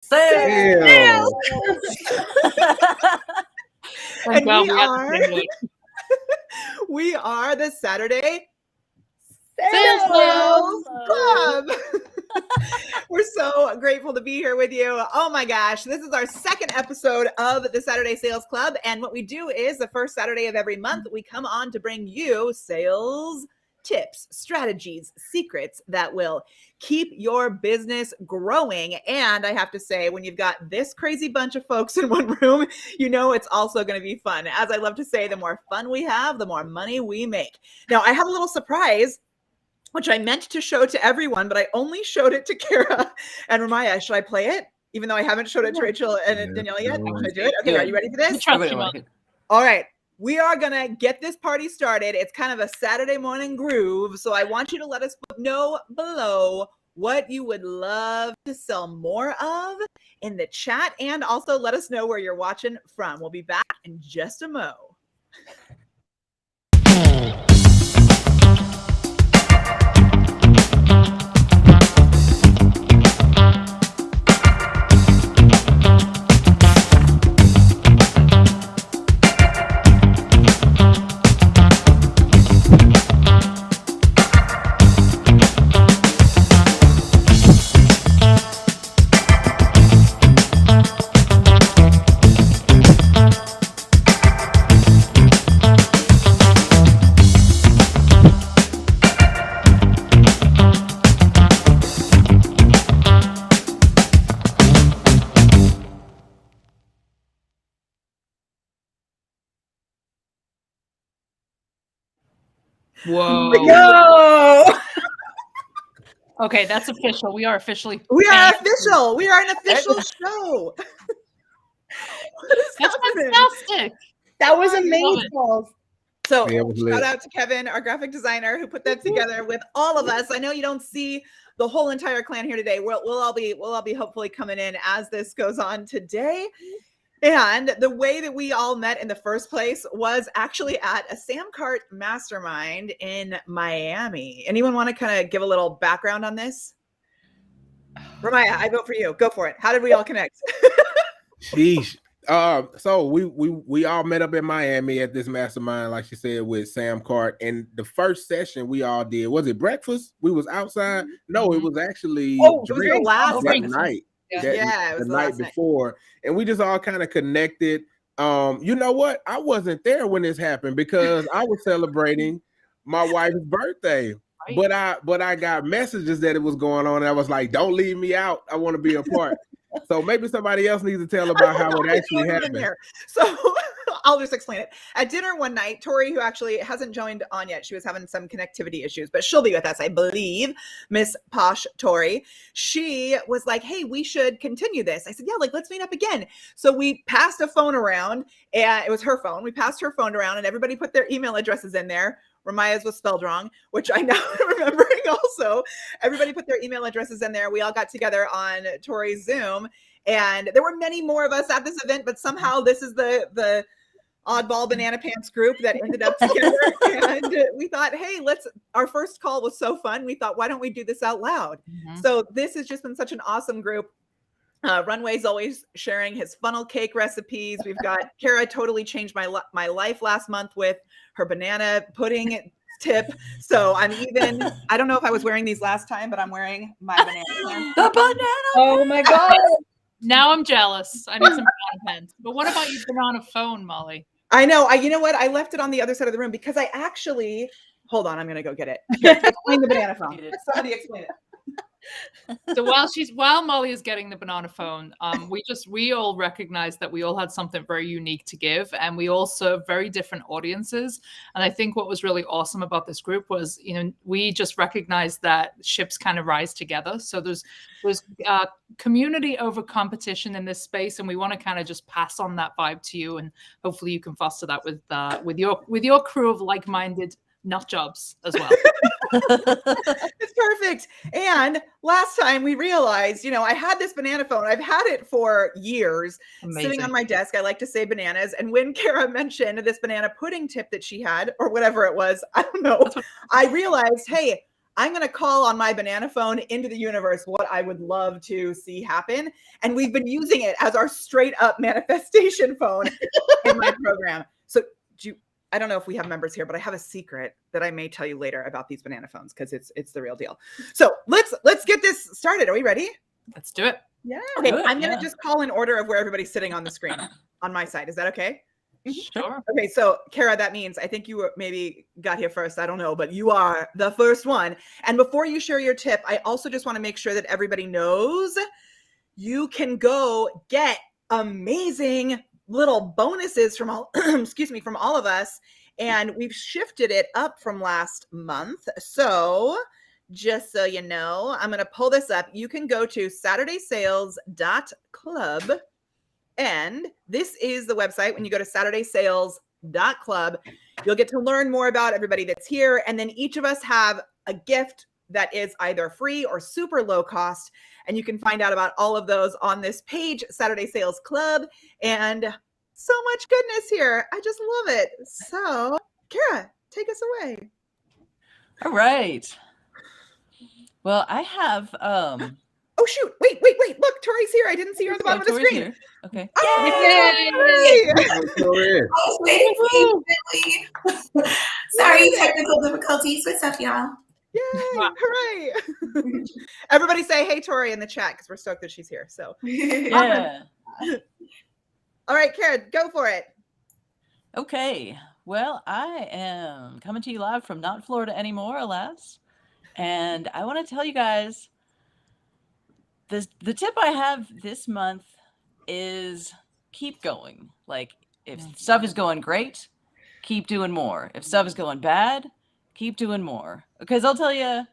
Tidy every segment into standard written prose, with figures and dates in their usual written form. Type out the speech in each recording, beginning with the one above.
Sales. And we are the Saturday Sales Club. We're so grateful to be here with you. Oh my gosh, this is our second episode of the Saturday Sales Club. And what we do is the first Saturday of every month, we come on to bring you sales tips, strategies, secrets that will keep your business growing. And I have to say, when you've got this crazy bunch of folks in one room, you know it's also going to be fun. As I love to say, the more fun we have, the more money we make. Now, I have a little surprise, which I meant to show to everyone, but I only showed it to Kara and Ramaya. Should I play it? Even though I haven't showed it to Rachel and Danielle yet? Should I do it? Okay, are you ready for this? All right. We are going to get this party started. It's kind of a Saturday morning groove. So I want you to let us know below what you would love to sell more of in the chat. And also let us know where you're watching from. We'll be back in just a mo. Whoa. Go! Okay, that's official. We are officially. We are official. We are an official show. That's fantastic. That was amazing. So shout out to Kevin, our graphic designer, who put that together with all of us. I know you don't see the whole entire clan here today. We'll all be hopefully coming in as this goes on today. And the way that we all met in the first place was actually at a Sam Cart mastermind in Miami. Anyone want to kind of give a little background on this? Ramaya, I vote for you. Go for it. How did we all connect? Sheesh. So we all met up in Miami at this mastermind, like she said, with Sam Cart. And the first session we all did, was it breakfast? We was outside. No, it was actually it was your last night. Yeah, it was the night before, and we just all kind of connected. You know what? I wasn't there when this happened because I was celebrating my wife's birthday. Right. But I got messages that it was going on, and I was like, "Don't leave me out. I want to be a part." So maybe somebody else needs to tell about how it actually happened. So I'll just explain it. At dinner one night, Tori, who actually hasn't joined on yet, she was having some connectivity issues, but she'll be with us, I believe. Miss Posh Tori, she was like, "Hey, we should continue this." I said, "Yeah, like let's meet up again." So we passed a phone around, and it was her phone. We passed her phone around, and everybody put their email addresses in there. Ramaya's was spelled wrong, which I now am remembering also. Everybody put their email addresses in there. We all got together on Tori's Zoom, and there were many more of us at this event, but somehow this is the oddball banana pants group that ended up together. And we thought, hey, our first call was so fun. We thought, why don't we do this out loud? Mm-hmm. So this has just been such an awesome group. Runway's always sharing his funnel cake recipes. We've got Kara totally changed my life last month with her banana pudding tip. So I don't know if I was wearing these last time, but I'm wearing my banana. The banana. Oh my God. Now I'm jealous. I need some banana pens. But what about your banana phone, Molly? I know. You know what? I left it on the other side of the room because I actually, hold on, I'm going to go get it. Explain the banana phone. Somebody explain it. So while Molly is getting the banana phone, we all recognize that we all had something very unique to give, and we all serve very different audiences. And I think what was really awesome about this group was, we just recognized that ships kind of rise together. So there's community over competition in this space, and we want to kind of just pass on that vibe to you, and hopefully you can foster that with your crew of like-minded nut jobs as well. It's perfect. And last time we realized, I had this banana phone. I've had it for years. Amazing. Sitting on my desk. I like to say bananas. And when Kara mentioned this banana pudding tip that she had, or whatever it was, I don't know, I realized, hey, I'm going to call on my banana phone into the universe what I would love to see happen. And we've been using it as our straight up manifestation phone in my program. So I don't know if we have members here, but I have a secret that I may tell you later about these banana phones because it's the real deal. So let's get this started. Are we ready? Let's do it. Yeah. Okay. I'm going to just call in order of where everybody's sitting on the screen on my side. Is that okay? Sure. Okay. So Kara, that means I think you maybe got here first. I don't know, but you are the first one. And before you share your tip, I also just want to make sure that everybody knows you can go get amazing little bonuses from all, from all of us. And we've shifted it up from last month. So just so you know, I'm going to pull this up. You can go to SaturdaySales.club. And this is the website. When you go to SaturdaySales.club, you'll get to learn more about everybody that's here. And then each of us have a gift that is either free or super low cost. And you can find out about all of those on this page, Saturday Sales Club. And so much goodness here. I just love it. So, Kara, take us away. All right. Well, I have oh shoot. Wait. Look, Tori's here. I didn't see her on the bottom of the screen. Here. Okay. Yay! Sorry, technical difficulties. What's up, y'all? Yay! Hooray! Everybody say hey, Tori, in the chat because we're stoked that she's here. So, yeah. All right, Karen, go for it. Okay. Well, I am coming to you live from not Florida anymore, alas. And I want to tell you guys, the tip I have this month is keep going. Like, if stuff is going great, keep doing more. If stuff is going bad, keep doing more. Because I'll tell you,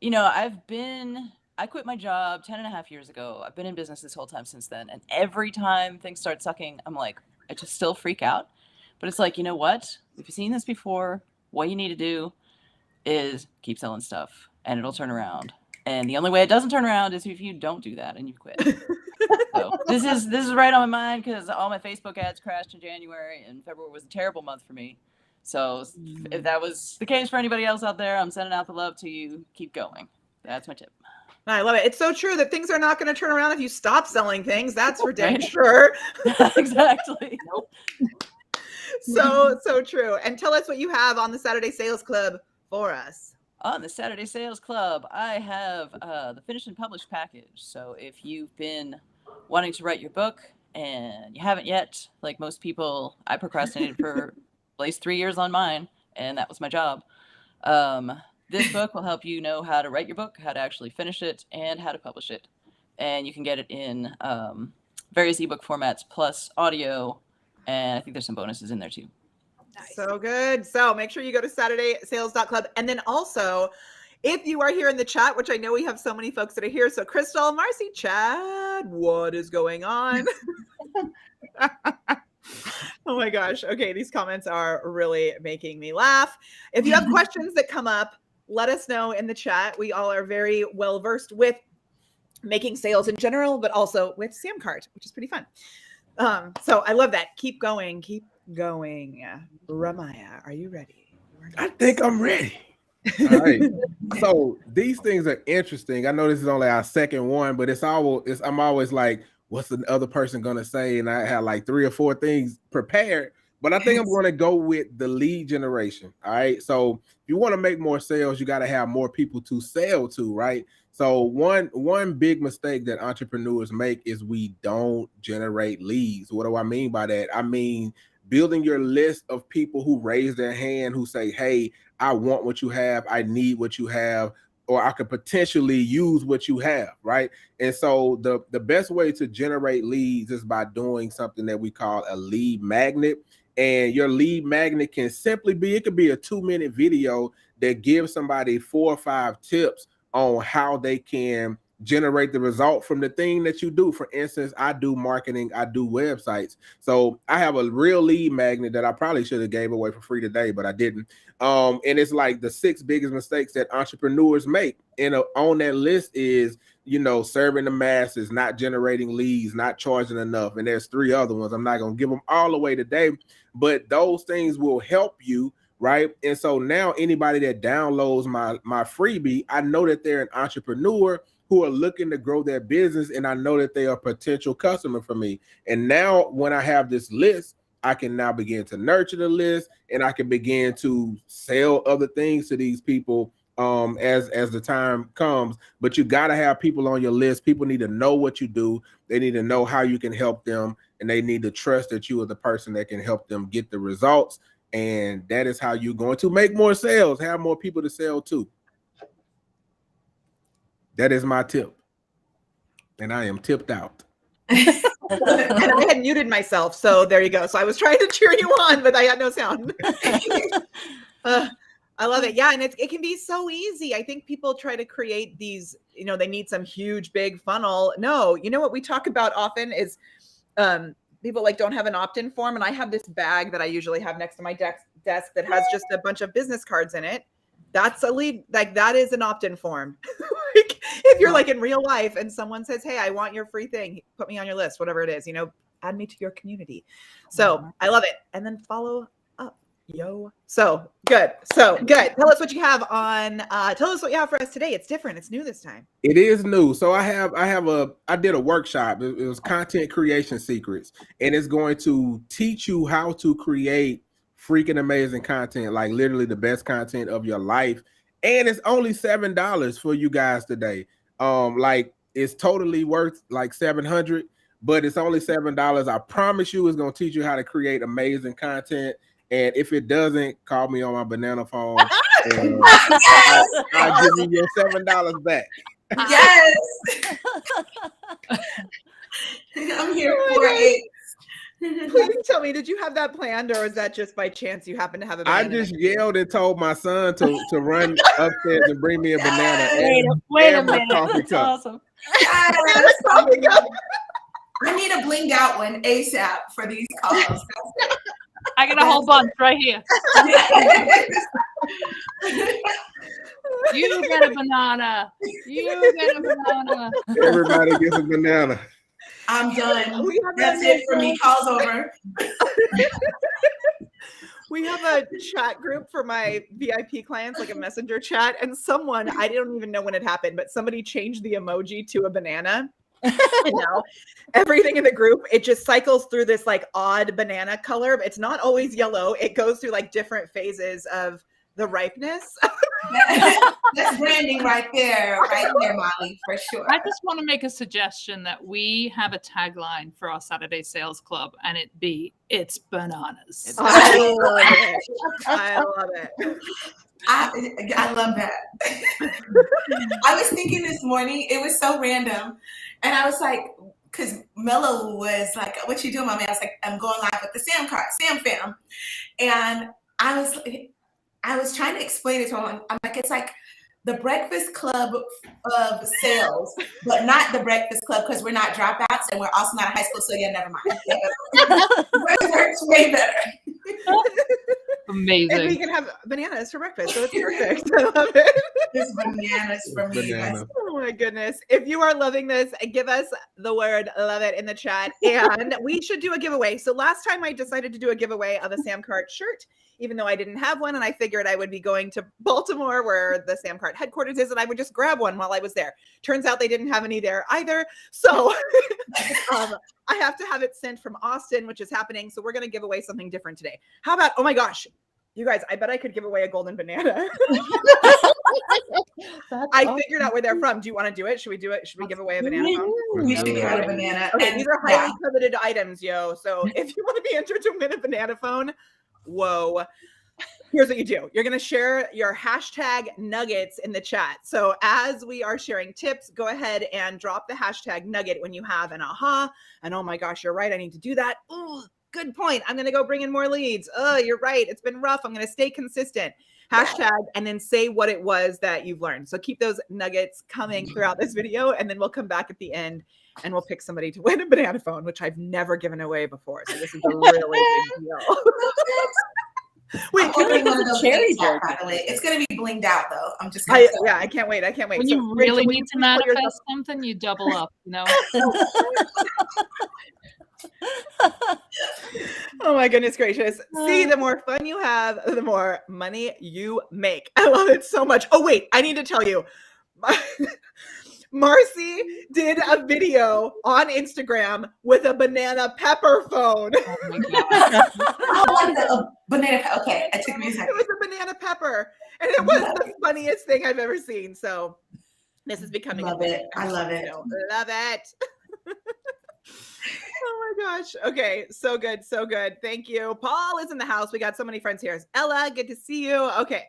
I quit my job 10.5 years ago. I've been in business this whole time since then. And every time things start sucking, I'm like, I just still freak out. But it's like, you know what? If you've seen this before, what you need to do is keep selling stuff and it'll turn around. And the only way it doesn't turn around is if you don't do that and you quit. So this is right on my mind because all my Facebook ads crashed in January and February was a terrible month for me. So if that was the case for anybody else out there, I'm sending out the love to you. Keep going. That's my tip. I love it. It's so true that things are not going to turn around if you stop selling things. That's for damn sure. Exactly. Nope. So true. And tell us what you have on the Saturday Sales Club for us. On the Saturday Sales Club, I have the Finished and Published package. So if you've been wanting to write your book and you haven't yet, like most people, I procrastinated for at least 3 years on mine, and that was my job. This book will help you know how to write your book, how to actually finish it, and how to publish it. And you can get it in various ebook formats plus audio, and I think there's some bonuses in there too. Nice. So good. So make sure you go to SaturdaySales.club. And then also, if you are here in the chat, which I know we have so many folks that are here. So Crystal, Marcy, Chad, what is going on? Oh my gosh. Okay. These comments are really making me laugh. If you have questions that come up, let us know in the chat. We all are very well versed with making sales in general, but also with Samcart, which is pretty fun. So I love that. Keep going. Keep going. Ramaya, are you ready? I think I'm ready. All right. So these things are interesting. I know this is only our second one, but I'm always like, what's the other person gonna say? And I have like 3 or 4 things prepared, but I think I'm gonna go with the lead generation. All right. So if you want to make more sales, you got to have more people to sell to, right? So one big mistake that entrepreneurs make is we don't generate leads. What do I mean by that? I mean building your list of people who raise their hand, who say, hey, I want what you have, I need what you have, or I could potentially use what you have, right? And so the best way to generate leads is by doing something that we call a lead magnet. And your lead magnet can simply be, it could be a 2-minute video that gives somebody 4 or 5 tips on how they can generate the result from the thing that you do. For instance, I do marketing, I do websites. So I have a real lead magnet that I probably should have gave away for free today, but I didn't. And it's like the 6 biggest mistakes that entrepreneurs make. And on that list is, serving the masses, not generating leads, not charging enough. And there's 3 other ones. I'm not going to give them all away today, but those things will help you right? And so now anybody that downloads my freebie, I know that they're an entrepreneur who are looking to grow their business, and I know that they are a potential customer for me. And now when I have this list, I can now begin to nurture the list, and I can begin to sell other things to these people as the time comes. But you got to have people on your list. People need to know what you do. They need to know how you can help them, and they need to trust that you are the person that can help them get the results. And that is how you're going to make more sales, have more people to sell to. That is my tip. And I am tipped out. And I had muted myself, so there you go. So I was trying to cheer you on, but I had no sound. I love it. Yeah, and it can be so easy. I think people try to create these, they need some huge, big funnel. No, what we talk about often is people don't have an opt-in form. And I have this bag that I usually have next to my desk that has just a bunch of business cards in it. That's a lead, that is an opt-in form. If you're in real life and someone says, hey, I want your free thing, put me on your list, whatever it is, add me to your community. So I love it. And then follow up. Yo. So good. Tell us what you have for us today. It's different. It's new this time. It is new. So I did a workshop. It was content creation secrets, and it's going to teach you how to create freaking amazing content, like literally the best content of your life. And it's only $7 for you guys today. It's totally worth $700, but it's only $7. I promise you, it's going to teach you how to create amazing content. And if it doesn't, call me on my banana phone. And I'll give you your $7 back. Yes. I'm here for it. Please tell me, did you have that planned, or is that just by chance you happen to have a banana? I just yelled and told my son to run upstairs and bring me a banana. Wait a minute. That's awesome. I need a blinged out one ASAP for these calls. I got a whole bunch right here. You get a banana. You get a banana. Everybody gets a banana. I'm done. That's it for me. Call's over. We have a chat group for my VIP clients, a messenger chat, and someone, I don't even know when it happened, but somebody changed the emoji to a banana. Everything in the group, it just cycles through this odd banana color. It's not always yellow. It goes through different phases of the ripeness. That's branding right there, Molly, for sure. I just want to make a suggestion that we have a tagline for our Saturday Sales Club, and it's bananas. I love it. I love it. I love that. I was thinking this morning, it was so random. And I was like, because Mello was like, what you doing, my man? I was like, I'm going live with the Sam fam. And I was trying to explain it to him. I'm like, it's like the Breakfast Club of sales, but not the Breakfast Club because we're not dropouts and we're also not high school. So yeah, never mind. It works way better. Amazing. And we can have bananas for breakfast, so it's perfect. I love it. It's bananas for me. Oh my goodness. If you are loving this, give us the word love it in the chat. And we should do a giveaway. So last time I decided to do a giveaway of a Sam Cart shirt, even though I didn't have one, and I figured I would be going to Baltimore where the Sam Cart headquarters is, and I would just grab one while I was there. Turns out they didn't have any there either. So I have to have it sent from Austin, which is happening. So we're going to give away something different today. How about, oh my gosh, you guys, I bet I could give away a golden banana. I figured out where they're from. Do you want to do it? Should we do it? Should we give away a banana phone? We should give away a banana. Okay, these are highly coveted items, yo. So if you want to be entered to win a banana phone, whoa. Here's what you do. You're going to share your hashtag nuggets in the chat. So as we are sharing tips, go ahead and drop the hashtag nugget when you have an aha. And oh my gosh, you're right. I need to do that. Ooh, good point. I'm going to go bring in more leads. Oh, you're right. It's been rough. I'm going to stay consistent. Hashtag and then say what it was that you've learned. So keep those nuggets coming throughout this video. And then we'll come back at the end and we'll pick somebody to win a banana phone, which I've never given away before. So this is a really big deal. Wait, can we one of those cherry jerky? By the way, it's going to be blinged out though. I'm just I can't wait. I can't wait. When you really need to manifest something, you double up. You know. Oh my goodness gracious. See, the more fun you have, the more money you make. I love it so much. Oh, wait, I need to tell you. Marcy did a video on Instagram with a banana pepper phone. Oh my God. I like the banana. Okay, it took me a second. It was a banana pepper, and it was the funniest thing I've ever seen. So this is becoming Love it. I love it. Love it. Oh my gosh. Okay. So good. So good. Thank you. Paul is in the house. We got so many friends here. Ella, good to see you. Okay.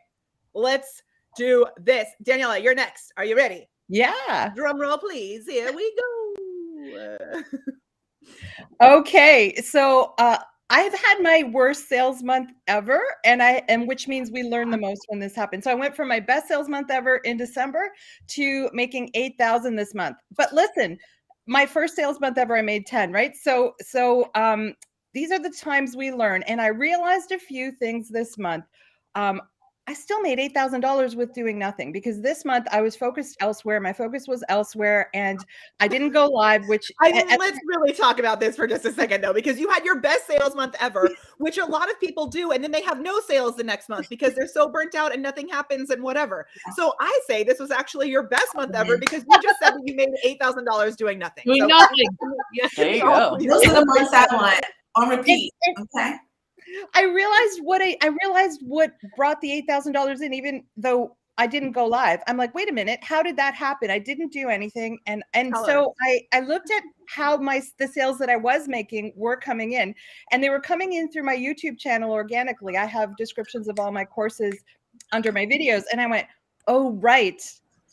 Let's do this. Daniela, you're next. Are you ready? Yeah. Drum roll, please. Here we go. Okay. So I've had my worst sales month ever, and which means we learn the most when this happens. So I went from my best sales month ever in December to making 8,000 this month. But listen, my first sales month ever, I made 10, right? So these are the times we learn. And I realized a few things this month. I still made $8,000 with doing nothing because this month I was focused elsewhere. My focus was elsewhere and I didn't go live, which let's really talk about this for just a second though, because you had your best sales month ever, which a lot of people do. And then they have no sales the next month because they're so burnt out and nothing happens and whatever. So I say this was actually your best month ever because you just said that you made $8,000 doing nothing. Doing So, nothing. There you go. Those are the months I want on repeat. Okay. I realized what brought the $8,000 in, even though I didn't go live. I'm like, wait a minute, how did that happen? I didn't do anything. And so I looked at how the sales that I was making were coming in, and they were coming in through my YouTube channel organically. I have descriptions of all my courses under my videos. And I went, oh, right.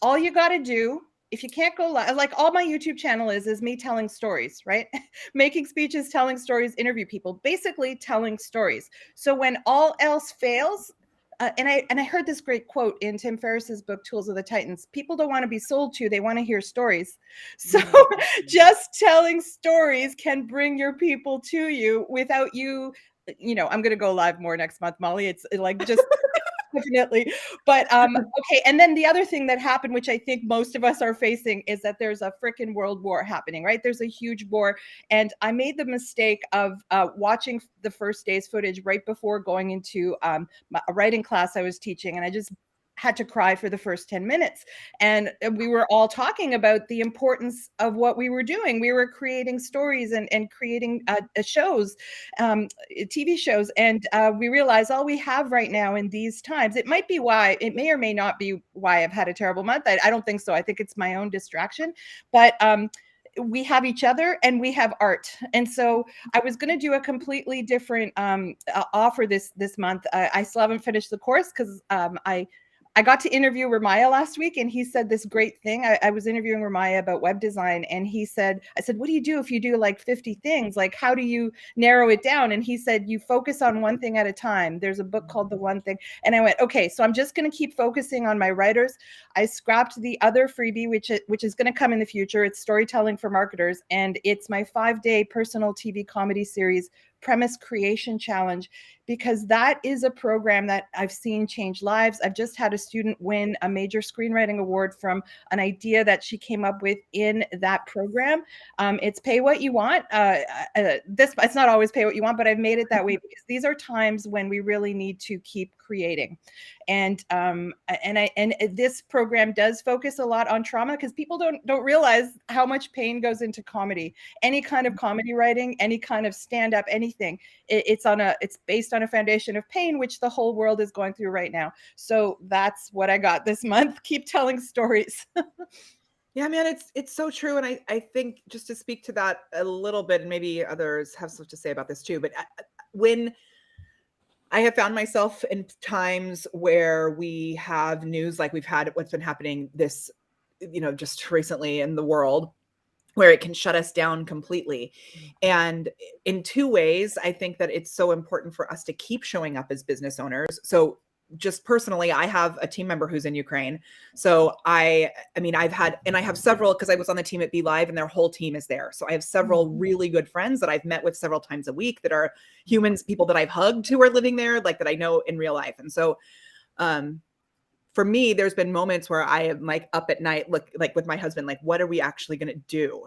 All you got to do, if you can't go live, like all my YouTube channel is me telling stories, right? Making speeches, telling stories, interview people, basically telling stories. So when all else fails, and I heard this great quote in Tim Ferriss's book, Tools of the Titans, people don't want to be sold to, they want to hear stories. So just telling stories can bring your people to you without you, I'm going to go live more next month, Molly. It's like just... Definitely. But okay. And then the other thing that happened, which I think most of us are facing, is that there's a freaking world war happening, right? There's a huge war. And I made the mistake of watching the first day's footage right before going into a writing class I was teaching. And I just had to cry for the first 10 minutes. And we were all talking about the importance of what we were doing. We were creating stories and creating shows, TV shows. And we realized all we have right now in these times, it may or may not be why I've had a terrible month. I don't think so. I think it's my own distraction. But we have each other and we have art. And so I was going to do a completely different offer this month. I still haven't finished the course because I got to interview Ramaya last week, and he said this great thing. I was interviewing Ramaya about web design, and I said, what do you do if you do like 50 things? Like, how do you narrow it down? And he said, you focus on one thing at a time. There's a book called The One Thing. And I went, okay, so I'm just going to keep focusing on my writers. I scrapped the other freebie, which is going to come in the future. It's Storytelling for Marketers, and it's my 5-day personal TV comedy series, Premise Creation Challenge, because that is a program that I've seen change lives. I've just had a student win a major screenwriting award from an idea that she came up with in that program. It's pay what you want. It's not always pay what you want, but I've made it that way because these are times when we really need to keep creating. And this program does focus a lot on trauma because people don't realize how much pain goes into comedy. Any kind of comedy writing, any kind of stand-up, anything. It's based on a foundation of pain, which the whole world is going through right now. So that's what I got this month. Keep telling stories. Yeah, man, it's so true. And I think just to speak to that a little bit, and maybe others have stuff to say about this too, but when I have found myself in times where we have news like we've had what's been happening this, just recently in the world, where it can shut us down completely. And in two ways, I think that it's so important for us to keep showing up as business owners. So just personally, I have a team member who's in Ukraine. So I have several, because I was on the team at Be Live and their whole team is there. So I have several really good friends that I've met with several times a week that are humans, people that I've hugged who are living there, like that I know in real life. And so for me, there's been moments where I am like up at night, look like with my husband, like, what are we actually going to do?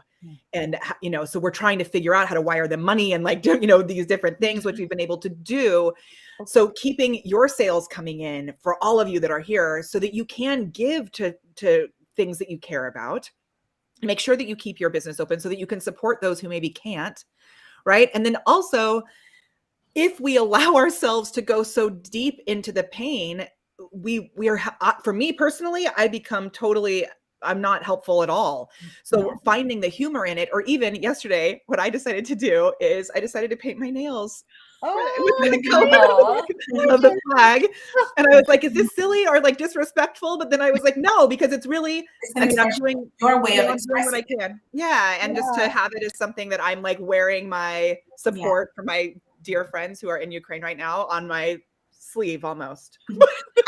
And, you know, so we're trying to figure out how to wire them money and like, you know, these different things, which we've been able to do. So keeping your sales coming in for all of you that are here so that you can give to things that you care about. Make sure that you keep your business open so that you can support those who maybe can't. Right. And then also, if we allow ourselves to go so deep into the pain, we are, for me personally, I become totally, I'm not helpful at all. So finding the humor in it, or even yesterday, what I decided to do is I decided to paint my nails with the color of the flag. And I was like, is this silly or like disrespectful? But then I was like, no, because it's really, I mean, I'm doing your way of doing expressing what I can. Yeah. And just to have it as something that I'm like wearing my support for my dear friends who are in Ukraine right now on my sleeve almost.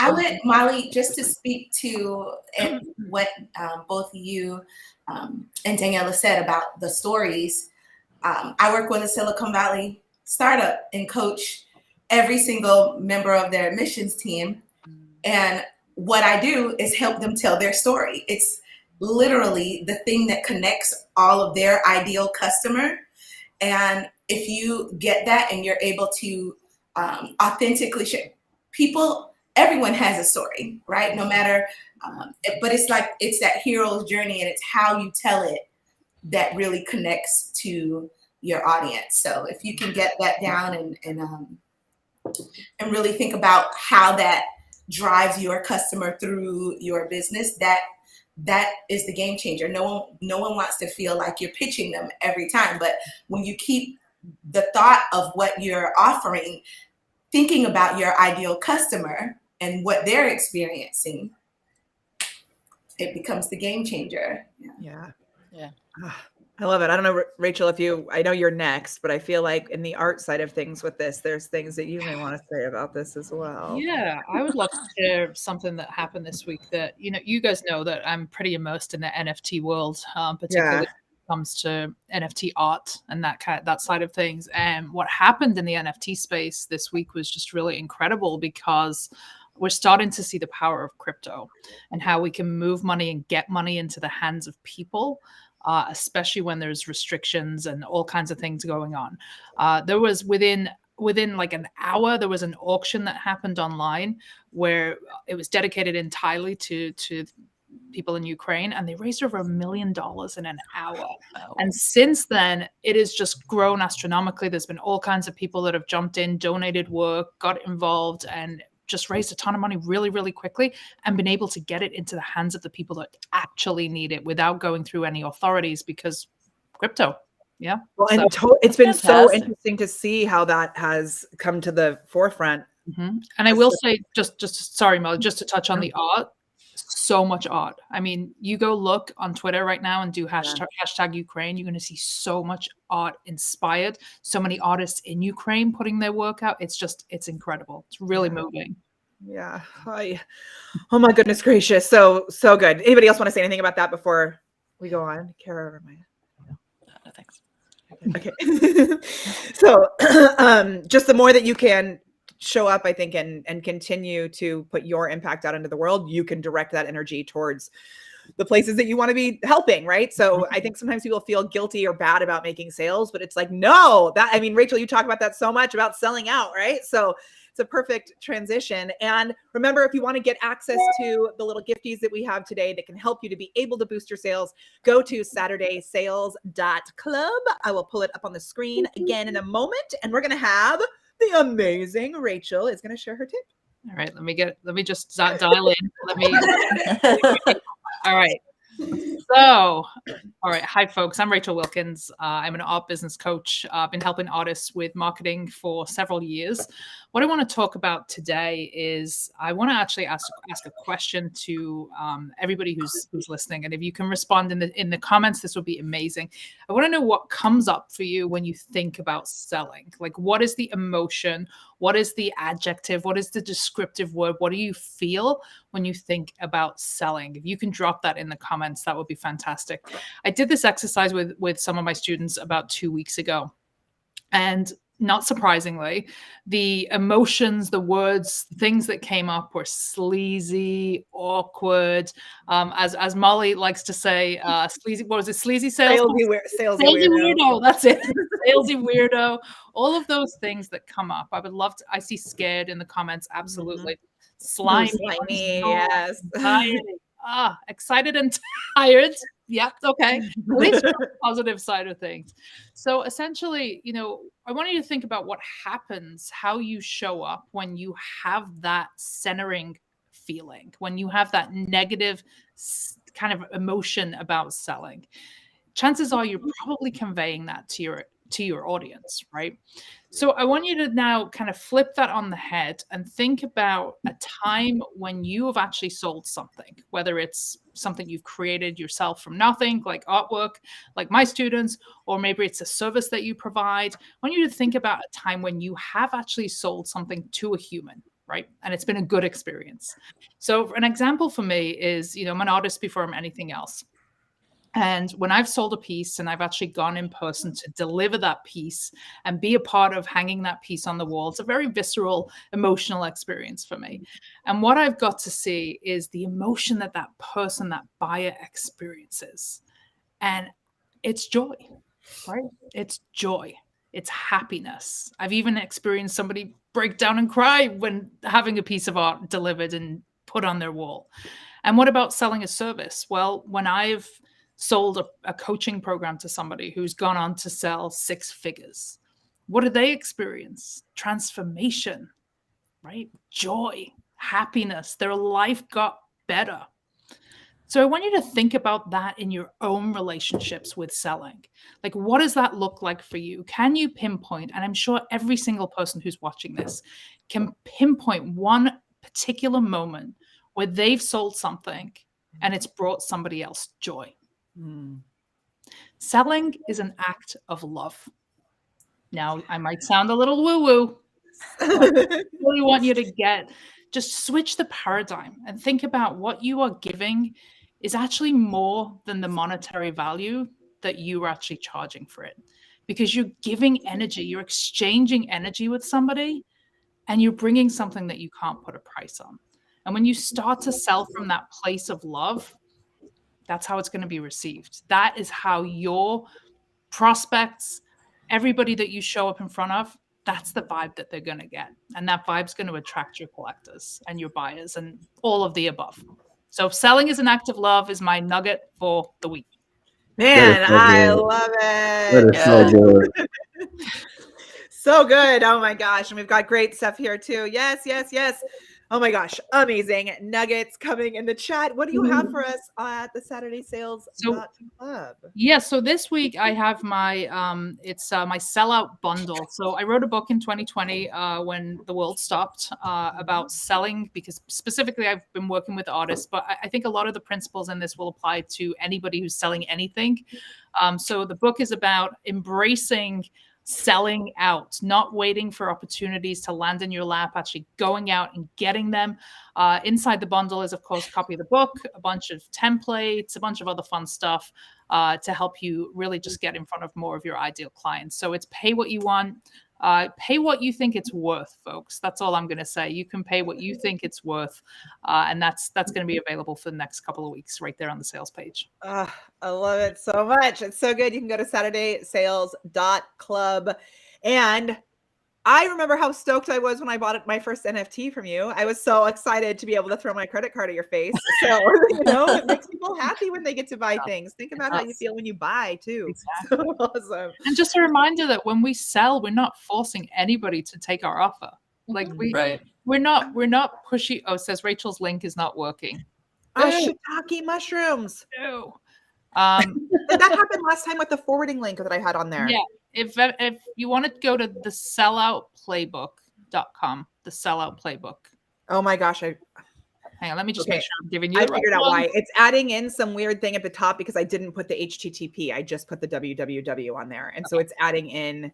I would, Molly, just to speak to what both you and Daniela said about the stories. I work with a Silicon Valley startup and coach every single member of their admissions team. And what I do is help them tell their story. It's literally the thing that connects all of their ideal customer. And if you get that and you're able to authentically share, everyone has a story, right? No matter, but it's like, it's that hero's journey and it's how you tell it that really connects to your audience. So if you can get that down and really think about how that drives your customer through your business, that is the game changer. No one wants to feel like you're pitching them every time, but when you keep the thought of what you're offering, thinking about your ideal customer and what they're experiencing, it becomes the game changer. Yeah. I love it. I don't know, Rachel, I know you're next, but I feel like in the art side of things with this, there's things that you may want to say about this as well. Yeah, I would love to share something that happened this week that, you know, you guys know that I'm pretty immersed in the NFT world, particularly when it comes to NFT art and that side of things. And what happened in the NFT space this week was just really incredible because we're starting to see the power of crypto and how we can move money and get money into the hands of people. Especially when there's restrictions and all kinds of things going on. There was within like an hour, there was an auction that happened online where it was dedicated entirely to people in Ukraine, and they raised over $1 million in an hour. And since then, it has just grown astronomically. There's been all kinds of people that have jumped in, donated work, got involved, and just raised a ton of money really, really quickly and been able to get it into the hands of the people that actually need it without going through any authorities because crypto. Yeah. Well, and it's been so interesting to see how that has come to the forefront. Mm-hmm. And I will say, just sorry, Mel, just to touch on the art, so much art. I mean, you go look on Twitter right now and do hashtag Ukraine. You're going to see so much art inspired. So many artists in Ukraine putting their work out. It's incredible. It's really moving. Yeah. Oh my goodness gracious. So good. Anybody else want to say anything about that before we go on? Kara or Maya? No, thanks. Okay. So just the more that you can show up, I think, and continue to put your impact out into the world, you can direct that energy towards the places that you want to be helping, right? So I think sometimes people feel guilty or bad about making sales, but it's like, no, Rachel, you talk about that so much about selling out, right? So it's a perfect transition. And remember, if you want to get access to the little gifties that we have today that can help you to be able to boost your sales, go to SaturdaySales.club. I will pull it up on the screen again in a moment, and we're going to have the amazing Rachel is going to share her tip. All right, let me just dial in. All right. So, all right. Hi, folks. I'm Rachel Wilkins. I'm an art business coach. I've been helping artists with marketing for several years. What I want to talk about today is I want to actually ask a question to everybody who's listening. And if you can respond in the comments, this would be amazing. I want to know what comes up for you when you think about selling. Like, what is the emotion? What is the adjective? What is the descriptive word? What do you feel when you think about selling? If you can drop that in the comments, that would be fantastic. I did this exercise with some of my students about 2 weeks ago. And not surprisingly, the emotions, the words, things that came up were sleazy, awkward. As Molly likes to say, sleazy. What was it? Sleazy sales. Salesy weirdo. That's it. Salesy weirdo. All of those things that come up. I would love to. I see scared in the comments. Absolutely. Slimy. Yes. Excited and tired. Yep. Okay. At least the positive side of things. So essentially, I want you to think about what happens, how you show up when you have that centering feeling, when you have that negative kind of emotion about selling. Chances are you're probably conveying that to your audience, right? So I want you to now kind of flip that on the head and think about a time when you have actually sold something, whether it's something you've created yourself from nothing, like artwork, like my students, or maybe it's a service that you provide. I want you to think about a time when you have actually sold something to a human, right? And it's been a good experience. So an example for me is, I'm an artist before I'm anything else. And when I've sold a piece and I've actually gone in person to deliver that piece and be a part of hanging that piece on the wall, it's a very visceral, emotional experience for me. And what I've got to see is the emotion that person, that buyer experiences. And it's joy, right? It's joy. It's happiness. I've even experienced somebody break down and cry when having a piece of art delivered and put on their wall. And what about selling a service? Well, when I've sold a coaching program to somebody who's gone on to sell 6 figures, what did they experience? Transformation, right? Joy, happiness. Their life got better. So I want you to think about that in your own relationships with selling. Like, what does that look like for you? Can you pinpoint? And I'm sure every single person who's watching this can pinpoint one particular moment where they've sold something and it's brought somebody else joy. Selling is an act of love. Now, I might sound a little woo-woo. I really want you to just switch the paradigm and think about what you are giving is actually more than the monetary value that you are actually charging for it. Because you're giving energy, you're exchanging energy with somebody, and you're bringing something that you can't put a price on. And when you start to sell from that place of love, that's how it's going to be received. That is how your prospects, everybody that you show up in front of, that's the vibe that they're going to get. And that vibe's going to attract your collectors and your buyers and all of the above. So selling is an act of love is my nugget for the week. Man, I love it. That is so good. So good. Oh my gosh. And we've got great stuff here too. Yes. Oh my gosh. Amazing nuggets coming in the chat. What do you have for us at the Saturday Sales Club? Yeah. So this week I have my, it's my sellout bundle. So I wrote a book in 2020 when the world stopped about selling, because specifically I've been working with artists, but I think a lot of the principles in this will apply to anybody who's selling anything. So the book is about embracing selling out, not waiting for opportunities to land in your lap, actually going out and getting them. Inside the bundle is, of course, a copy of the book, a bunch of templates, a bunch of other fun stuff to help you really just get in front of more of your ideal clients. So it's pay what you want. Pay what you think it's worth, folks. That's all I'm going to say. You can pay what you think it's worth. And that's going to be available for the next couple of weeks right there on the sales page. I love it so much. It's so good. You can go to SaturdaySales.club. And I remember how stoked I was when I bought my first NFT from you. I was so excited to be able to throw my credit card at your face. So, it makes people happy when they get to buy things. Think about how you feel when you buy too. Exactly. So awesome. And just a reminder that when we sell, we're not forcing anybody to take our offer. Like we're not pushy. Oh, it says Rachel's link is not working. Shiitake mushrooms. No. That happened last time with the forwarding link that I had on there. Yeah. If you want to go to the selloutplaybook.com, the sellout playbook. Oh my gosh. Hang on, let me just make sure I'm giving you I figured out why. It's adding in some weird thing at the top because I didn't put the HTTP. I just put the www on there. And so it's adding in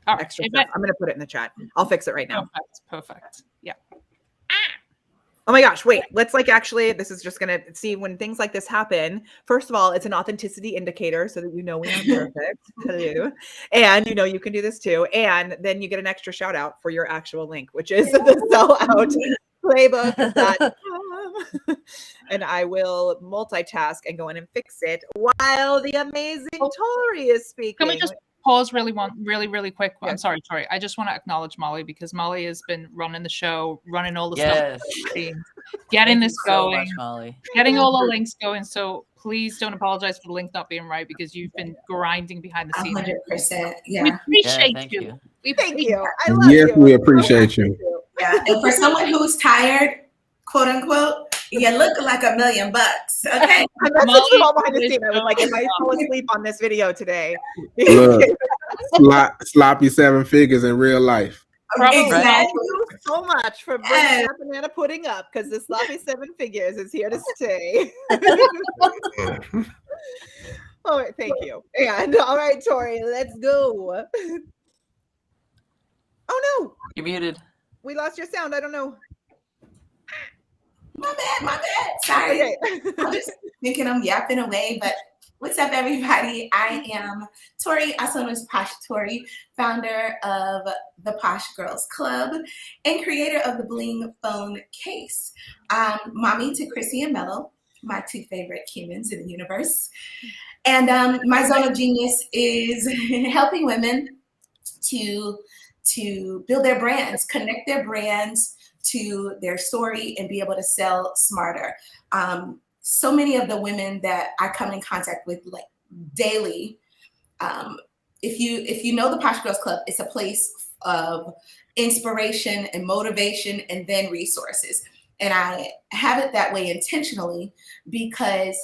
extra stuff. I'm going to put it in the chat. I'll fix it right now. Perfect. Yeah. Oh my gosh, wait, let's like actually, this is just gonna see when things like this happen. First of all, it's an authenticity indicator so that you know we are perfect. Hello. And you know you can do this too. And then you get an extra shout out for your actual link, which is the sellout playbook.com. And I will multitask and go in and fix it while the amazing Tori is speaking. Can we just pause really quick? Yes. I'm sorry, Tori. I just want to acknowledge Molly because Molly has been running the show, running all the stuff, getting this going, so much, Molly. Getting all the links going. So please don't apologize for the link not being right because you've been grinding behind the scenes. 100%. Yeah. We appreciate you. Thank you. I love you. Yes, we appreciate you. Yeah. And for someone who's tired, quote unquote, you look like $1 million. Okay. I messaged them all behind the scene. I was like, if I fall asleep on this video today. Look, sloppy 7 figures in real life. Exactly. Thank you so much for bringing that banana pudding up because the sloppy 7 figures is here to stay. All right, thank you. And all right, Tori, let's go. Oh no, you're muted. We lost your sound. I don't know. My bad. Sorry. Okay. I'm just thinking I'm yapping away, but what's up, everybody? I am Tori, also known as Posh Tori, founder of the Posh Girls Club and creator of the Bling Phone Case. Mommy to Chrissy and Mello, my 2 favorite humans in the universe. And my zone of genius is helping women to build their brands, connect their brands to their story and be able to sell smarter. So many of the women that I come in contact with like daily, if you know the Posh Girls Club, it's a place of inspiration and motivation and then resources. And I have it that way intentionally because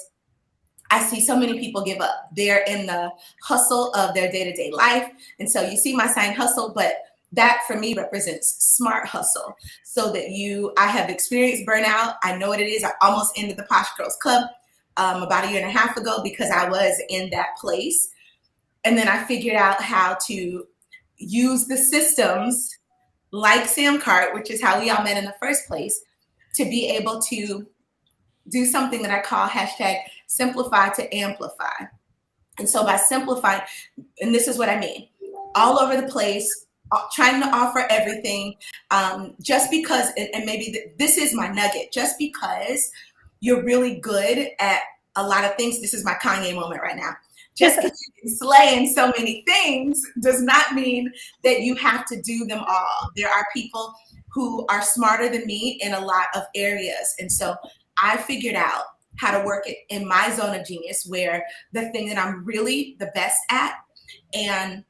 I see so many people give up. They're in the hustle of their day-to-day life. And so you see my sign hustle, but that for me represents smart hustle so that I have experienced burnout. I know what it is. I almost ended the Posh Girls Club about 1.5 years ago because I was in that place. And then I figured out how to use the systems like Sam Cart, which is how we all met in the first place, to be able to do something that I call #simplify to amplify. And so by simplifying, and this is what I mean, all over the place, trying to offer everything, just because, and maybe this is my nugget, just because you're really good at a lot of things, this is my Kanye moment right now, just because you can slay in so many things does not mean that you have to do them all. There are people who are smarter than me in a lot of areas. And so I figured out how to work it in my zone of genius, where the thing that I'm really the best at and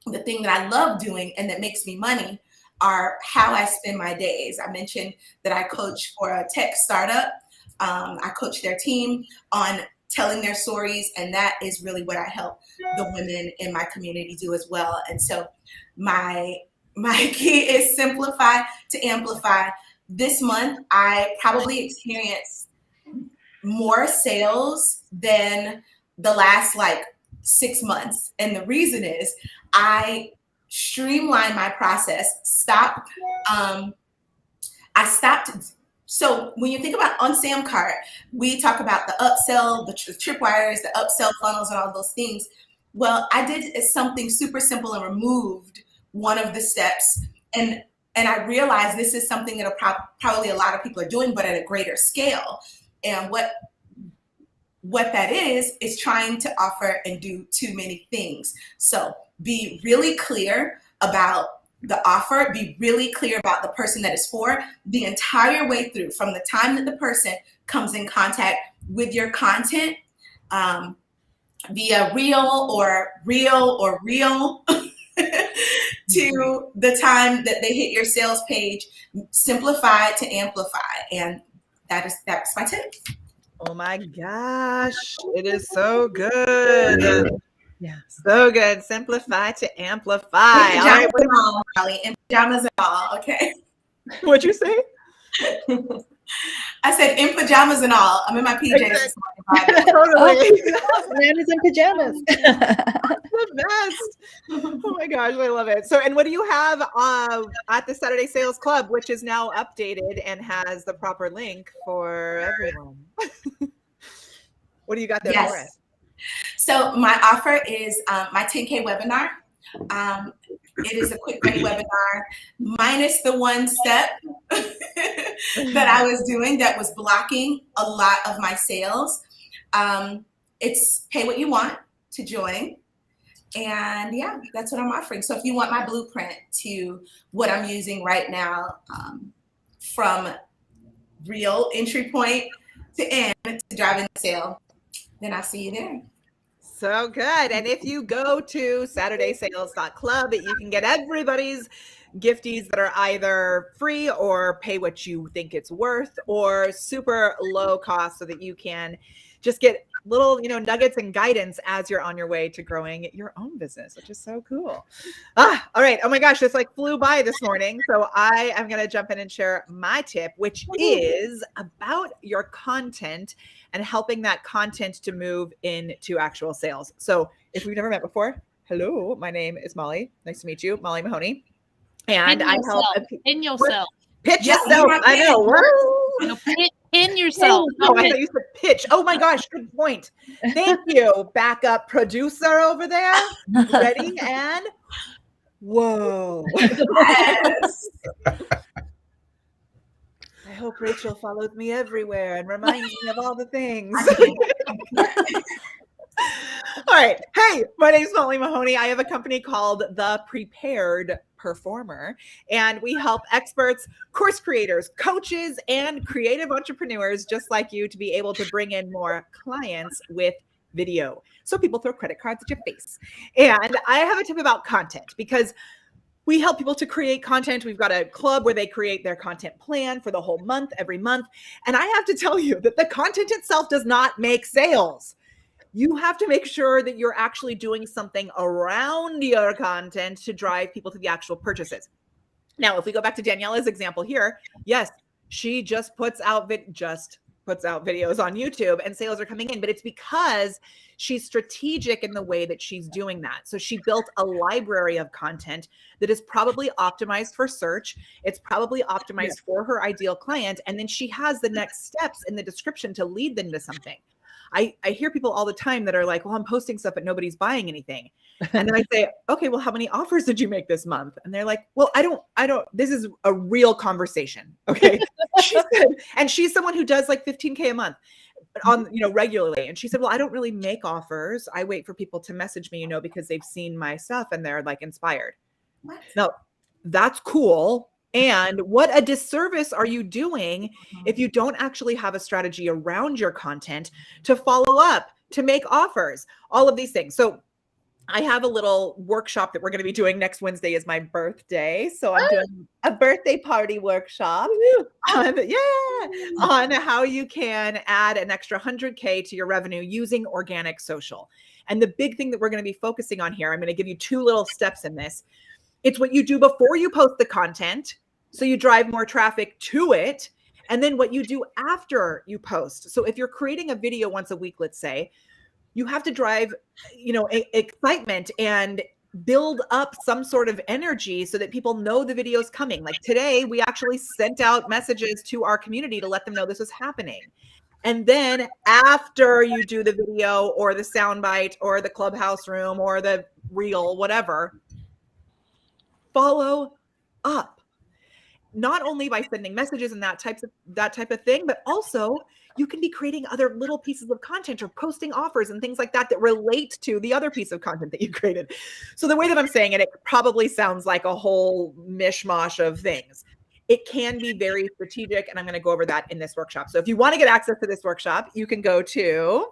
the thing that I love doing and that makes me money are how I spend my days. I mentioned that I coach for a tech startup. I coach their team on telling their stories, and that is really what I help the women in my community do as well. And so my key is simplify to amplify. This month, I probably experienced more sales than the last 6 months. And the reason is I streamlined my process, So when you think about on Sam Cart, we talk about the upsell, the tripwires, the upsell funnels, and all those things. Well, I did something super simple and removed one of the steps. And I realized this is something that probably a lot of people are doing, but at a greater scale. And what that is trying to offer and do too many things. So be really clear about the offer, be really clear about the person that is for the entire way through, from the time that the person comes in contact with your content, via real or to the time that they hit your sales page. Simplify to amplify. And that's my tip. Oh my gosh, it is so good. Yeah, so good. Simplify to amplify. All right, and pajamas and all. Okay. What'd you say? I said in pajamas and all. I'm in my PJs. This morning. Totally. Man is in pajamas. The best. Oh my gosh, I love it. So, and what do you have at the Saturday Sales Club, which is now updated and has the proper link for everyone? What do you got there for us? So my offer is my 10K webinar. It is a quick, great webinar, minus the one step that I was doing that was blocking a lot of my sales. It's pay what you want to join. And yeah, that's what I'm offering. So if you want my blueprint to what I'm using right now, from real entry point to end to driving the sale, then I'll see you there. So good. And if you go to SaturdaySales.club, you can get everybody's gifties that are either free or pay what you think it's worth, or super low cost, so that you can just get little, nuggets and guidance as you're on your way to growing your own business, which is so cool. All right. Oh my gosh, this flew by this morning. So I am going to jump in and share my tip, which is about your content and helping that content to move into actual sales. So if we've never met before, hello, my name is Molly. Nice to meet you, Molly Mahoney. And I help in yourself. Pitch yourself. I know. Pin yourself. Oh, I thought you said pitch. Oh my gosh, good point. Thank you, backup producer over there. Ready and whoa. Yes. I hope Rachel follows me everywhere and reminds me of all the things. All right. Hey, my name is Molly Mahoney. I have a company called The Prepared Performer, and we help experts, course creators, coaches, and creative entrepreneurs just like you to be able to bring in more clients with video. So people throw credit cards at your face. And I have a tip about content, because we help people to create content. We've got a club where they create their content plan for the whole month, every month. And I have to tell you that the content itself does not make sales. You have to make sure that you're actually doing something around your content to drive people to the actual purchases. Now, if we go back to Daniela's example here, yes, she just puts out videos on YouTube and sales are coming in, but it's because she's strategic in the way that she's doing that. So she built a library of content that is probably optimized for search. It's probably optimized for her ideal client. And then she has the next steps in the description to lead them to something. I hear people all the time that are like, well, I'm posting stuff, but nobody's buying anything. And then I say, okay, well, how many offers did you make this month? And they're like, well, I don't, this is a real conversation. Okay. She said, and she's someone who does like 15K a month on, regularly. And she said, well, I don't really make offers. I wait for people to message me, because they've seen my stuff and they're like inspired. What? No, that's cool. And what a disservice are you doing if you don't actually have a strategy around your content to follow up, to make offers, all of these things. So I have a little workshop that we're going to be doing next Wednesday is my birthday. So I'm doing a birthday party workshop on how you can add an extra 100K to your revenue using organic social. And the big thing that we're going to be focusing on here, I'm going to give you 2 little steps in this. It's what you do before you post the content, so you drive more traffic to it, and then what you do after you post. So if you're creating a video once a week, let's say, you have to drive, excitement and build up some sort of energy so that people know the video is coming. Like today, we actually sent out messages to our community to let them know this is happening. And then after you do the video or the soundbite or the clubhouse room or the reel, whatever, follow up. Not only by sending messages and that type of thing, but also you can be creating other little pieces of content or posting offers and things like that that relate to the other piece of content that you created. So the way that I'm saying it, it probably sounds like a whole mishmash of things. It can be very strategic, and I'm going to go over that in this workshop. So if you want to get access to this workshop, you can go to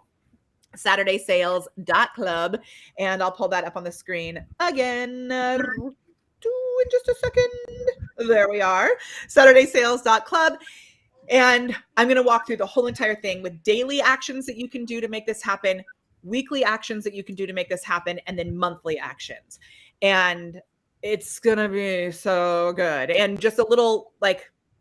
SaturdaySales.club, and I'll pull that up on the screen again. In just a second. There we are. SaturdaySales.club. And I'm going to walk through the whole entire thing with daily actions that you can do to make this happen, weekly actions that you can do to make this happen, and then monthly actions. And it's going to be so good. And just a little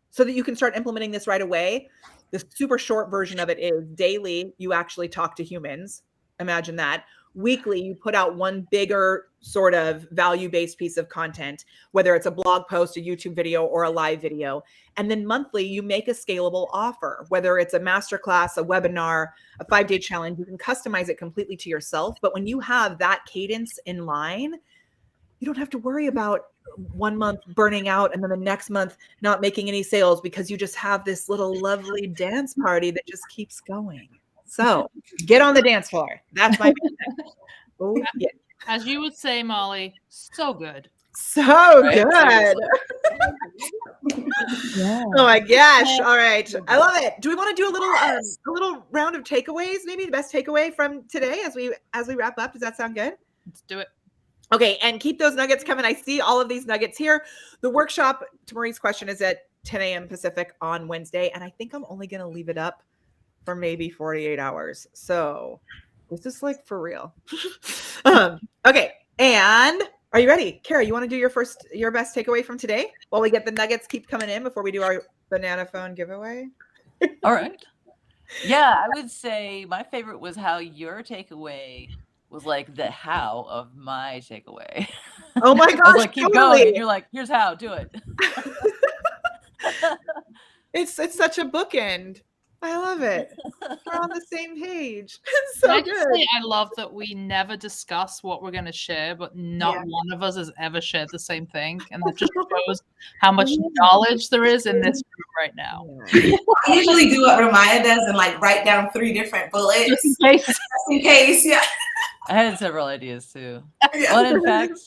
so that you can start implementing this right away. The super short version of it is daily, you actually talk to humans. Imagine that. Weekly, you put out one bigger sort of value-based piece of content, whether it's a blog post, a YouTube video, or a live video. And then monthly, you make a scalable offer, whether it's a masterclass, a webinar, a 5-day challenge. You can customize it completely to yourself. But when you have that cadence in line, you don't have to worry about 1 month burning out and then the next month not making any sales, because you just have this little lovely dance party that just keeps going. So get on the dance floor. That's my oh, yeah. As you would say, Molly, so good. So Right? good. Yeah. Oh my gosh. All right. I love it. Do we want to do a little round of takeaways? Maybe the best takeaway from today as we wrap up. Does that sound good? Let's do it. Okay, and keep those nuggets coming. I see all of these nuggets here. The workshop, to Marie's question, is at 10 a.m. Pacific on Wednesday, and I think I'm only going to leave it up for maybe 48 hours. So this is like for real. Okay, and are you ready? Kara, you want to do your best takeaway from today while we get the nuggets keep coming in before we do our banana phone giveaway? All right. Yeah, I would say my favorite was how your takeaway was like the how of my takeaway. Oh my I was gosh, like, keep totally. going. And you're like, here's how, do it. It's such a bookend. I love it. We're on the same page. It's so Can I just good. say, I love that we never discuss what we're going to share, but not one of us has ever shared the same thing. And that just shows how much knowledge there is in this room right now. I usually do what Ramaya does and like write down 3 different bullets. Just in case. Just in case, yeah. I had several ideas too. Yeah. Well, in fact,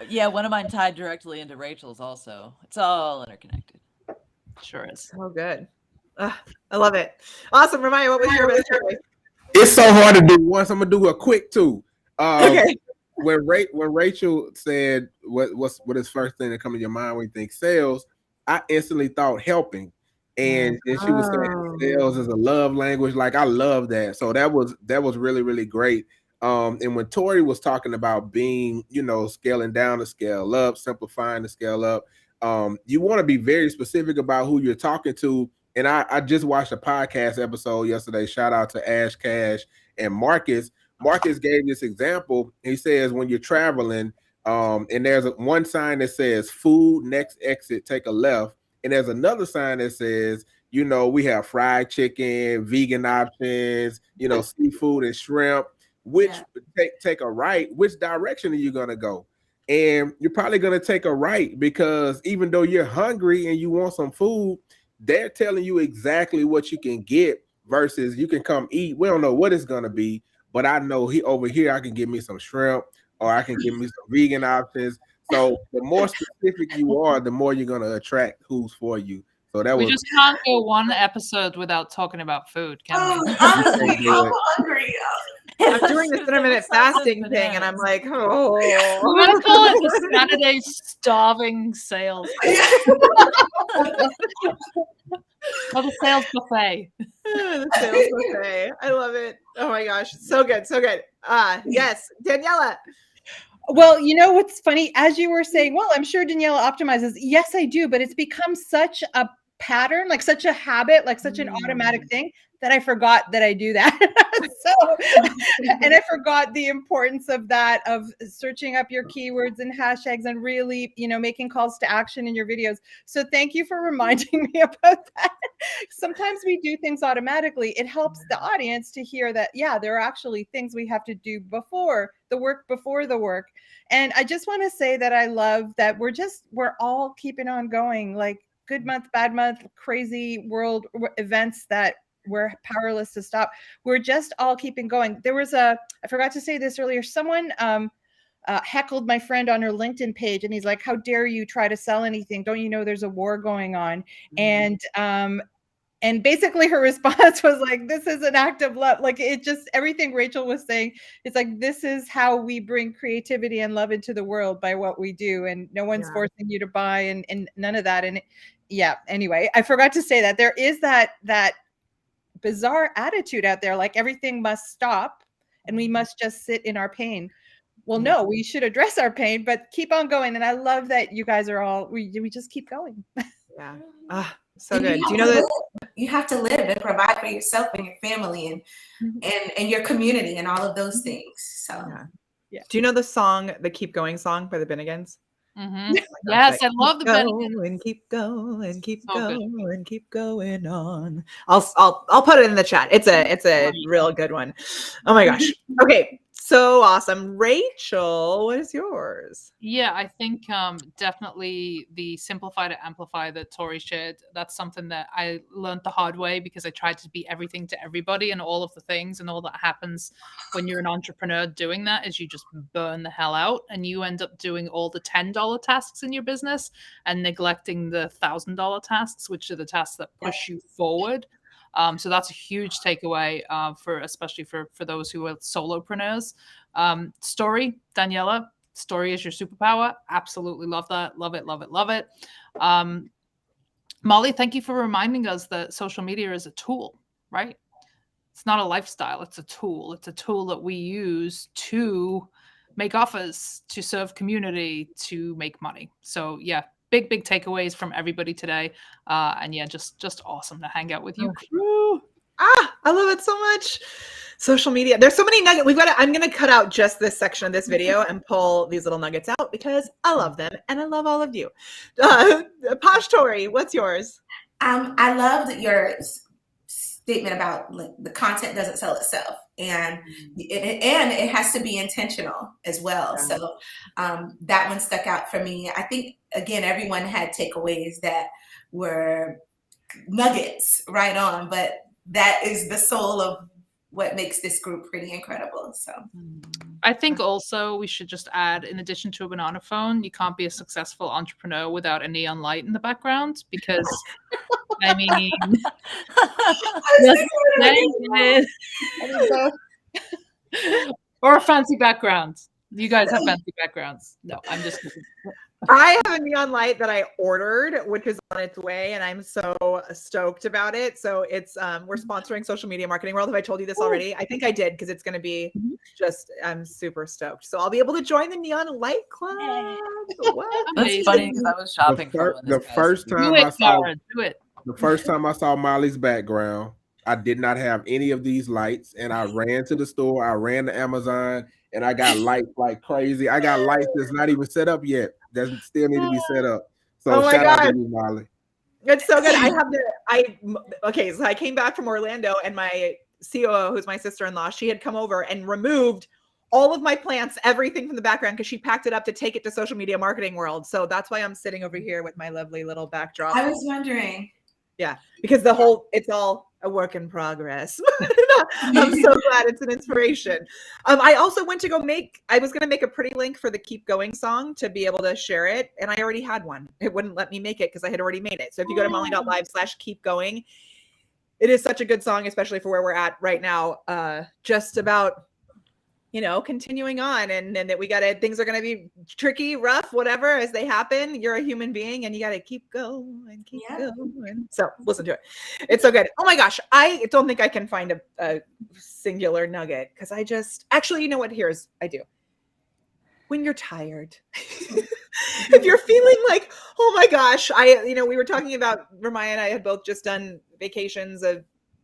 yeah, one of mine tied directly into Rachel's also. It's all interconnected. Sure is. So good. I love it. Awesome. Ramaya, what was your best takeaway? It's so hard to do once. I'm gonna do a quick two. Okay. When Rachel said what is first thing that comes to your mind when you think sales, I instantly thought helping. And she was saying sales is a love language. Like I love that. So that was really, really great. And when Tori was talking about being, scaling down to scale up, simplifying to scale up, you want to be very specific about who you're talking to. And I just watched a podcast episode yesterday. Shout out to Ash Cash and Marcus. Marcus gave this example. He says when you're traveling, and there's one sign that says food, next exit, take a left. And there's another sign that says, we have fried chicken, vegan options, seafood and shrimp. Which take a right? Which direction are you gonna go? And you're probably gonna take a right because even though you're hungry and you want some food, they're telling you exactly what you can get versus you can come eat. We don't know what it's gonna be, but I know over here I can get me some shrimp or I can get me some vegan options. So the more specific you are, the more you're gonna attract who's for you. So We just can't go one episode without talking about food, can we? Honestly, I'm hungry. I'm doing this intermittent fasting thing, and I'm like, oh. We're going to call it the Saturday starving sales. Or the sales buffet. The sales buffet. I love it. Oh my gosh. So good. So good. Yes. Daniela. Well, what's funny? As you were saying, well, I'm sure Daniela optimizes. Yes, I do. But it's become such a pattern, like such a habit, like such an automatic thing that I forgot that I do that. And I forgot the importance of that, of searching up your keywords and hashtags and really, making calls to action in your videos. So thank you for reminding me about that. Sometimes we do things automatically. It helps the audience to hear that, yeah, there are actually things we have to do before the work. And I just want to say that I love that we're all keeping on going, like good month, bad month, crazy world events that we're powerless to stop. We're just all keeping going. There was I forgot to say this earlier. Someone heckled my friend on her LinkedIn page, and he's like, "How dare you try to sell anything? Don't you know there's a war going on?" And basically her response was like, "This is an act of love." Like it just, everything Rachel was saying, it's like, this is how we bring creativity and love into the world by what we do. And no one's forcing you to buy and none of that. And anyway, I forgot to say that there is that bizarre attitude out there, like everything must stop and we must just sit in our pain. Well, no, we should address our pain, but keep on going. And I love that you guys are all, we just keep going. Yeah. So good. Do you know that to live and provide for yourself and your family and your community and all of those things. So yeah. Do you know the song, the Keep Going song by the Binnigans? Yes, I love the Binnigans. And keep going, keep going, and keep going on. I'll put it in the chat. It's a real good one. Oh my gosh. Okay. So awesome. Rachel, what is yours? Yeah, I think definitely the simplify to amplify that Tori shared. That's something that I learned the hard way because I tried to be everything to everybody and all of the things, and all that happens when you're an entrepreneur doing that is you just burn the hell out and you end up doing all the $10 tasks in your business and neglecting the $1,000 tasks, which are the tasks that push you forward. So that's a huge takeaway especially for those who are solopreneurs. Story, Daniela, story is your superpower. Absolutely love that. Love it, love it, love it. Molly, thank you for reminding us that social media is a tool, right? It's not a lifestyle. It's a tool. It's a tool that we use to make offers, to serve community, to make money. So yeah, big takeaways from everybody today. And yeah, just awesome to hang out with you. I love it so much. Social media. There's so many nuggets. I'm going to cut out just this section of this video and pull these little nuggets out because I love them and I love all of you. Posh Tori, what's yours? I loved your statement about the content doesn't sell itself, and it has to be intentional as well. Yeah. So that one stuck out for me. I think again, everyone had takeaways that were nuggets right on, but that is the soul of what makes this group pretty incredible. So I think also we should just add, in addition to a banana phone, you can't be a successful entrepreneur without a neon light in the background because I mean, or a fancy background. You guys have fancy backgrounds. No, I'm just kidding. I have a neon light that I ordered, which is on its way, and I'm so stoked about it. So it's we're sponsoring Social Media Marketing World. Have I told you this already? I think I did because it's going to be I'm super stoked. So I'll be able to join the Neon Light Club. That's funny because I was shopping the first time I saw Molly's background, I did not have any of these lights, and I ran to the store. I ran to Amazon, and I got lights like crazy. I got lights that's not even set up yet. That still need to be set up. So shout out to you, Molly. It's so good. So I came back from Orlando, and my COO, who's my sister-in-law, she had come over and removed all of my plants, everything from the background, because she packed it up to take it to Social Media Marketing World. So that's why I'm sitting over here with my lovely little backdrop. I was wondering. Yeah, because it's all a work in progress. I'm so glad it's an inspiration. I also I was going to make a pretty link for the Keep Going song to be able to share it. And I already had one. It wouldn't let me make it because I had already made it. So if you go to molly.live/keepgoing, it is such a good song, especially for where we're at right now. Just about, continuing on and that things are going to be tricky, rough, whatever, as they happen. You're a human being and you got to keep going and keep going. So listen to it. It's so good. Oh my gosh. I don't think I can find a singular nugget because actually, you know what? I do. When you're tired, if you're feeling like, oh my gosh, we were talking about Ramaya and I had both just done vacations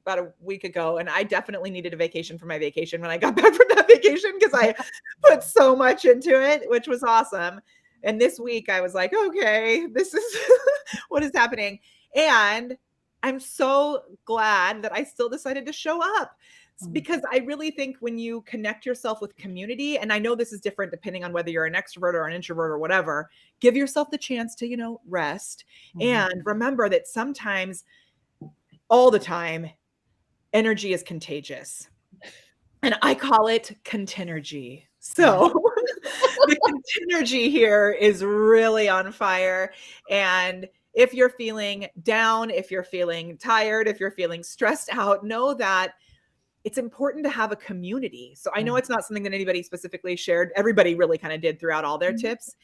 about a week ago, and I definitely needed a vacation for my vacation when I got back from that vacation because I put so much into it, which was awesome. And this week I was like, okay, this is what is happening. And I'm so glad that I still decided to show up because I really think when you connect yourself with community, and I know this is different depending on whether you're an extrovert or an introvert or whatever, give yourself the chance to, rest and remember that sometimes, all the time, energy is contagious, and I call it contenergy. So the contenergy here is really on fire. And if you're feeling down, if you're feeling tired, if you're feeling stressed out, know that it's important to have a community. So I know it's not something that anybody specifically shared. Everybody really kind of did throughout all their tips.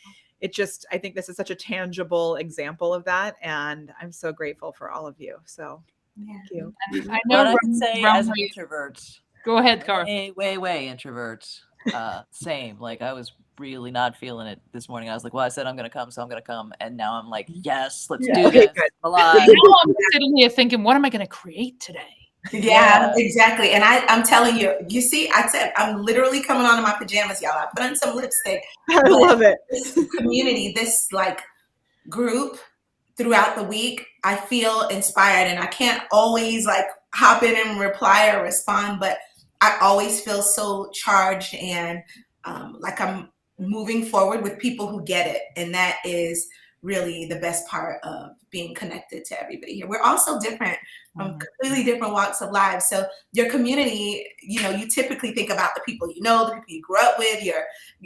I think this is such a tangible example of that. And I'm so grateful for all of you. So thank you. I know what I can say as an introvert. Go ahead, Cara. Way introvert. same. Like I was really not feeling it this morning. I was like, well, I said I'm gonna come, so I'm gonna come. And now I'm like, yes, let's do this. I'm alive. Now I'm sitting here thinking, what am I gonna create today? Yeah, exactly. And I'm telling you, you see, I said I'm literally coming on in my pajamas, y'all. I put on some lipstick. I love it. This community, this like group throughout the week, I feel inspired, and I can't always like hop in and reply or respond, but I always feel so charged and like I'm moving forward with people who get it. And that is really the best part of being connected to everybody here. We're all so different from completely different walks of life. So your community, you know, you typically think about the people you know, the people you grew up with, your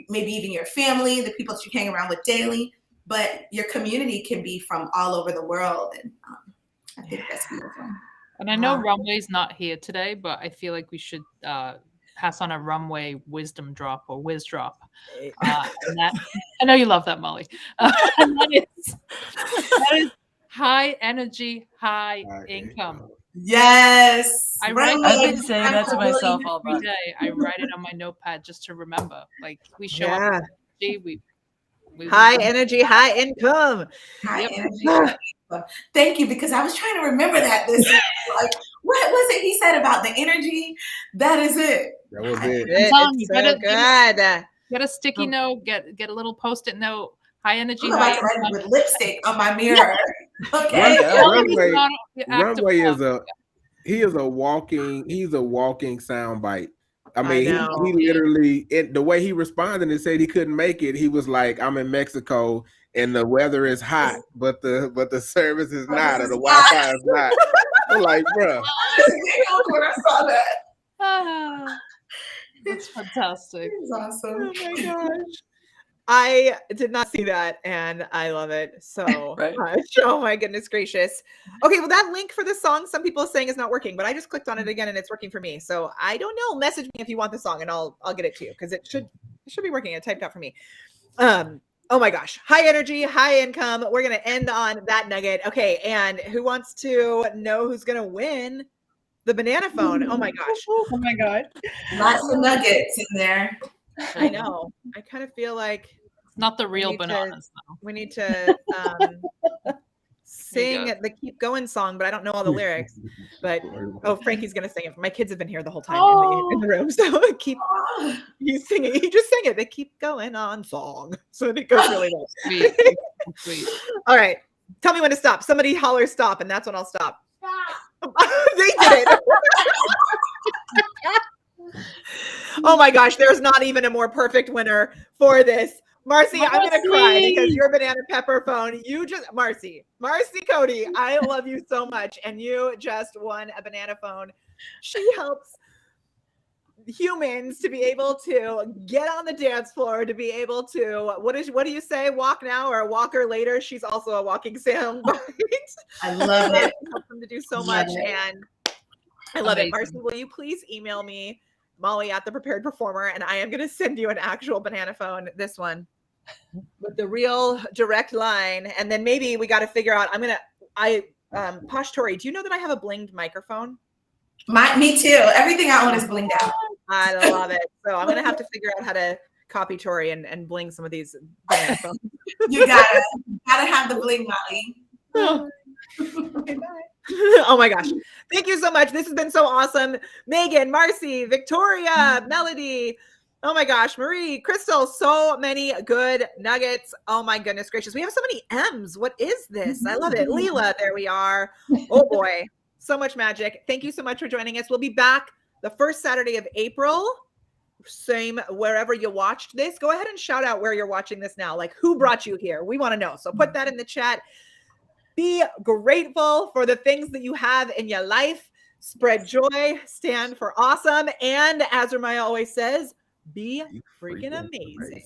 maybe even your family, the people that you hang around with daily. But your community can be from all over the world, and I think that's beautiful. And I know Runway's not here today, but I feel like we should pass on a Runway wisdom drop or whiz drop. And that, I know you love that, Molly. And that is high energy, high income. Yes. I've been saying that to myself all day. I write it on my notepad just to remember. Like we show up, we high energy, high income. High energy, high income. Thank you, because I was trying to remember that this week. Like, what was it he said about the energy? That is it. That was it. It's so good. Get a sticky note, get a little post-it note. High energy, high income. With lipstick on my mirror. Okay. Runway is a walking soundbite. I mean, he literally, the way he responded and said he couldn't make it, he was like, I'm in Mexico and the weather is hot, but the service is not, or the Wi-Fi is not. I'm like, bro. When I saw that. That's fantastic. It's awesome. Oh my gosh. I did not see that, and I love it so much. Oh my goodness gracious. Okay, well, that link for this song, some people are saying is not working, but I just clicked on it again and it's working for me. So I don't know. Message me if you want the song and I'll get it to you, because it should be working. It typed out for me. Oh my gosh. High energy, high income. We're gonna end on that nugget. Okay, and who wants to know who's gonna win the banana phone? Oh my gosh. Oh my god. Lots of nuggets in there. I know. I kind of feel like not the real bananas. We need to sing the Keep Going song, but I don't know all the lyrics. But Frankie's gonna sing it. My kids have been here the whole time in the room, so he's singing. He just sang it. The Keep Going On song, so it goes really well. Sweet. All right, tell me when to stop. Somebody holler stop, and that's when I'll stop. They did it. Oh my gosh, there's not even a more perfect winner for this. Marcy, I'm going to cry because your banana pepper phone, Marcy Cody, I love you so much. And you just won a banana phone. She helps humans to be able to get on the dance floor, to be able to, what do you say? Walk now or walk her later. She's also a walking soundbite. I love it. Helps them to do so much. And I love it. Marcy, will you please email me, Molly at The Prepared Performer, and I am going to send you an actual banana phone, this one, with the real direct line. And then maybe we got to figure out, Posh Tori, do you know that I have a blinged microphone? Me too. Everything I own is blinged out. I love it. So I'm going to have to figure out how to copy Tori and bling some of these banana phones. You gotta have the bling, Molly. Okay, bye. Oh my gosh. Thank you so much. This has been so awesome. Megan, Marcy, Victoria, Melody. Oh my gosh. Marie, Crystal, so many good nuggets. Oh my goodness gracious. We have so many M's. What is this? I love it. Leela, there we are. Oh boy. So much magic. Thank you so much for joining us. We'll be back the first Saturday of April. Same wherever you watched this. Go ahead and shout out where you're watching this now. Like, who brought you here? We want to know. So put that in the chat. Be grateful for the things that you have in your life. Spread joy. Stand for awesome. And as Ramaya always says, be freaking amazing.